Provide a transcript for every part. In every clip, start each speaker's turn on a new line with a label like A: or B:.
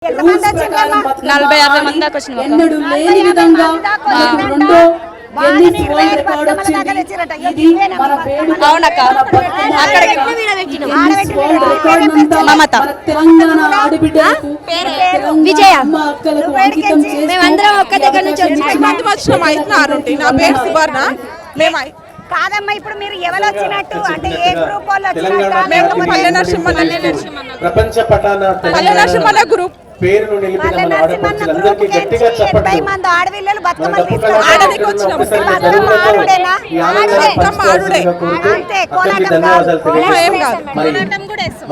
A: 40-50 మంది దాకా వచ్చినాం.
B: ఎన్నడూ లేని విధంగా మనకు రెండో గిన్నిస్ వరల్డ్ రికార్డ్ వచ్చింది. ఇది మన వేడుక,
A: అవునక్క.
B: మన గిన్నిస్ వరల్డ్ రికార్డ్ అంతా
A: మమత.
B: మన తెలంగాణ ఆడబిడ్డలకు
A: విజయ
B: అమ్మ అక్కలకు అంకితం చేస్తూ
A: మేమందరం ఒక్క దగ్గర నుంచి
C: నా పేరు సువర్ణ. మేము
D: కాదమ్మా, ఇప్పుడు మీరు ఎవరు వచ్చినట్టు అంటే ఏ గ్రూప్ వాళ్ళు
C: పల్లె నరసింహ
E: ప్రపంచ పటాన
C: పల్లె నరసింహ గ్రూప్
E: పేరును నిలిపిన మన ఆడపడుచులందరికీ గట్టిగా చప్పట్లు.
D: ఆడవిల్లలు
C: ఆడనికి వచ్చినాం. ఏం కాదు.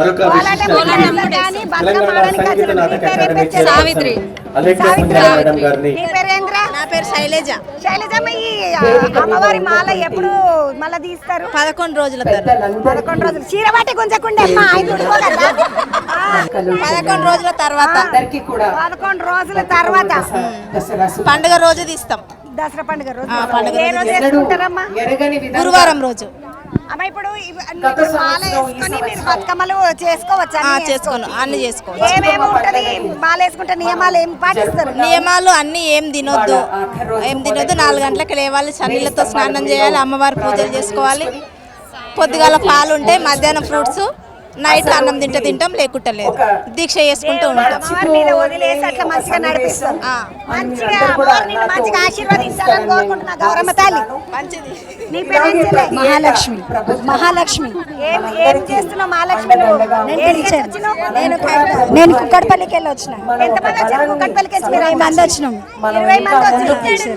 E: మరొక తెలంగాణ సంగీత నాటక అకాడమీ
A: సావిత్రి.
E: అలేఖ్య పుంజా మేడం గారిని.
A: నా పేరు శైలజ.
D: శైలజమ్మ, ఈ అమ్మవారి మాల ఎప్పుడు మళ్ళా తీస్తారు?
A: 11 రోజుల
D: 11 రోజులు చీర బట్టి గుంజకుండే అమ్మా, ఆయన ఉడిపోగలరా?
A: 11 రోజుల తర్వాత
D: 11 రోజుల తర్వాత
A: పండుగ రోజు తీస్తాం.
D: దసరా పండుగ రోజు
A: పండుగ
D: ఏ రోజు వేసుకుంటారమ్మా?
A: గురువారం రోజు.
D: అమ్మ, ఇప్పుడు మాల వేసుకొని మీరు బతుకమ్మలు చేసుకోవచ్చా?
A: చేసుకోను, అన్ని చేసుకోవచ్చు.
D: ఏమేమి ఉంటది మాల వేసుకుంటే? నియమాలు ఏం పాటిస్తారు?
A: నియమాలు అన్ని ఏం తినొద్దు. 4 గంటలకు లేవాలి, చన్నీళ్ళతో స్నానం చేయాలి, అమ్మవారి పూజలు చేసుకోవాలి. పొద్దుగాల పాలు ఉంటాయి, మధ్యాహ్నం ఫ్రూట్స్, నైట్ అన్నం తింటాం, లేకుంటే లేదు. దీక్ష చేసుకుంటూ ఉంటాం.
D: అమ్మవారి మీద వదిలేసి అట్లా మంచిగా నడిపిస్తాం. మంచిగా అమ్మవారిని మంచిగా ఆశీర్వదించాలని కోరుకుంటున్నా. గౌరమ్మ తల్లి
A: మంచిది.
D: నీ పేరు ఏం చెల్లె?
F: మహాలక్ష్మి. మహాలక్ష్మి.
D: ఏం చేస్తున్నావు మహాలక్ష్మి?
F: నేను కుక్కడపల్లికి వెళ్ళి వచ్చిన.
D: ఎంతమంది వచ్చారు కుక్కడపల్లికి?
F: 20 మంది వచ్చినాం.
D: 20 మంది వచ్చారు.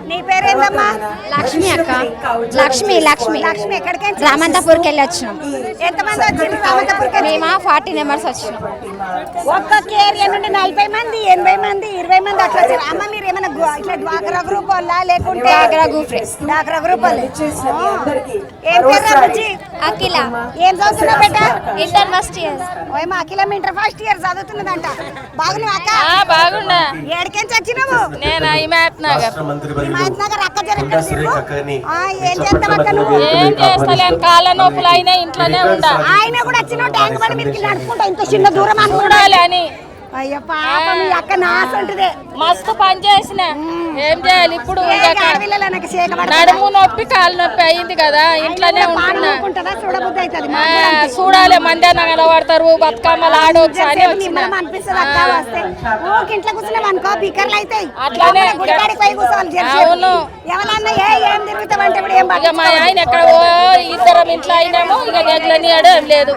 D: నీ పేరేందమ్మా?
F: లక్ష్మి అక్క. లక్ష్మి.
D: లక్ష్మి ఎక్కడికి?
F: రామంతపూర్కి వెళ్ళి వచ్చినాం.
D: ఎంతమంది వచ్చారు రామంతపూర్కి?
F: మేము 40 మెంబర్స్ వచ్చినాం.
D: ఒక్కొక్క ఏరియా నుండి 40 మంది, 80 మంది, 20 మంది అట్లా వచ్చారు. అమ్మ, మీరు ఏమైనా ఇట్లా డ్వాక్రా గ్రూప్ వాళ్ళ లేకుంటే? డాక్రా గ్రూప్ వాళ్ళు. ఏం పేరు వచ్చి?
F: అఖిల.
D: ఏం చదువుతున్నావు బేట?
F: Inter first year.
D: ఓయమ్మా, అఖిల ఇంటర్ ఫస్ట్ ఇయర్ చదువుతున్నదంట. బాగున్నావు అక్క?
A: బాగున్నా.
D: ఏడికెంచి వచ్చినావు?
A: నేను హిమాయత్ నగర్.
D: హిమాయత్ నగర్. అక్క ఏం చేస్తావు అక్క నువ్వు?
A: ఏం చేస్తలేను, కాళ్ళ నొప్పులు అయినా ఇంట్లోనే ఉంటా.
D: ఆయన కూడా వచ్చినావు ట్యాంక్ బండి మీదకి నడుచుకుంటా, ఇంత చిన్న దూరం
A: చూడాలి అని.
D: అయ్యో పాపం, మీ అక్క నాసంటిదే.
A: మస్తు పని చేసిన. ఏం చేయాలి ఇప్పుడు? నడుము నొప్పి, కాలు నొప్పి అయింది కదా, ఇంట్లోనే ఉంటున్నా. చూడాలి, మంది నగలబడతారు, బతుకమ్మలు ఆడవచ్చు అని అవును.
D: ఎవరన్నా ఏం తిరుగుతామంటే
A: మా ఆయన ఎక్కడ ఇద్దరం ఇంట్లో అయినాము, ఇక నెగ్లని ఏం లేదు.